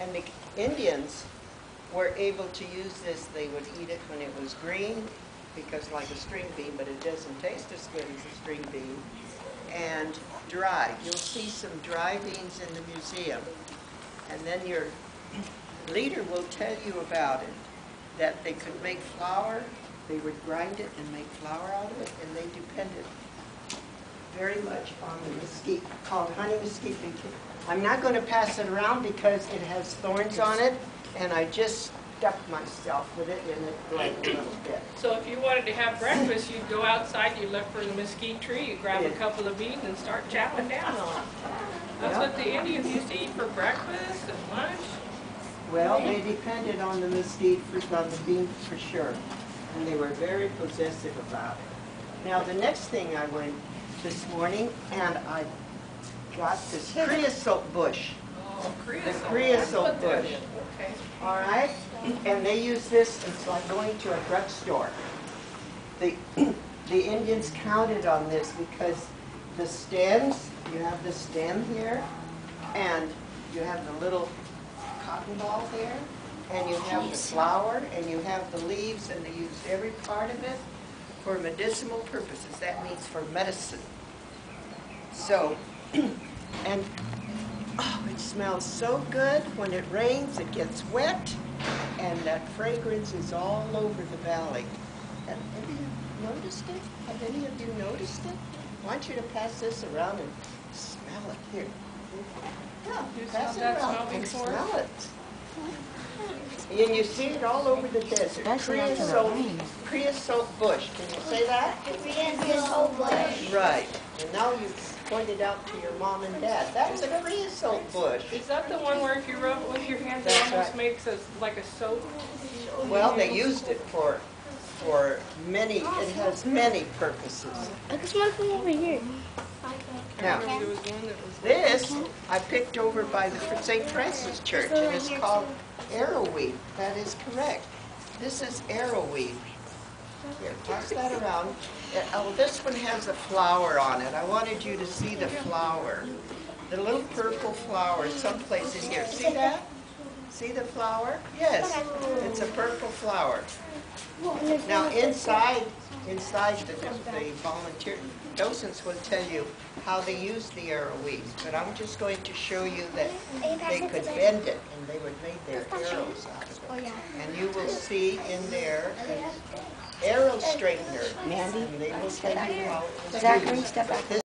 And the Indians were able to use this. They would eat it when it was green, because like a string bean, but it doesn't taste as good as a string bean. And dry. You'll see some dry beans in the museum. And then your leader will tell you about it, that they could make flour. They would grind it and make flour out of it, and they depended very much on the mesquite, called honey mesquite. I'm not going to pass it around because it has thorns on it, and I just stuck myself with it and it bled a little bit. So if you wanted to have breakfast, you'd go outside, you'd look for the mesquite tree, you'd grab a couple of beans and start chopping down on it. That's what the Indians used to eat for breakfast and lunch. Well, they depended on the mesquite, on the bean for sure, and they were very possessive about it. Now the next thing I went this morning, and I got this creosote bush. Oh, creosote. The creosote bush. Okay. All right? And they use this, it's like going to a drugstore. The Indians counted on this because the stems, you have the stem here, and you have the little cotton ball there, and you have the flower, and you have the leaves, and they use every part of it for medicinal purposes. That means for medicine. So, and oh, it smells so good. When it rains, it gets wet, and that fragrance is all over the valley. Have any of you noticed it? Have any of you noticed it? I want you to pass this around and smell it. Here. Yeah, pass it around and smell it. And you see it all over the desert. Creosote bush. Can you say that? Creosote bush. Right. And now you pointed out to your mom and dad. That's a creosote bush. Is that the one where if you rub it with your hands, it almost makes us like a soap? Well, they used it for many, it has many purposes. I can smell from over here. Now, this I picked over by the St. Francis Church, and it's called arrowweed. That is correct. This is arrowweed. Here, pass that around. Oh, this one has a flower on it. I wanted you to see the flower. The little purple flower someplace in here. See that? See the flower? Yes, it's a purple flower. Now inside the volunteer docents will tell you how they use the arrowweed, but I'm just going to show you that they could bend it and they would make their arrows out of it. And you will see in there an arrow straightener. Mandy, and they will tell you how Zachary, step back.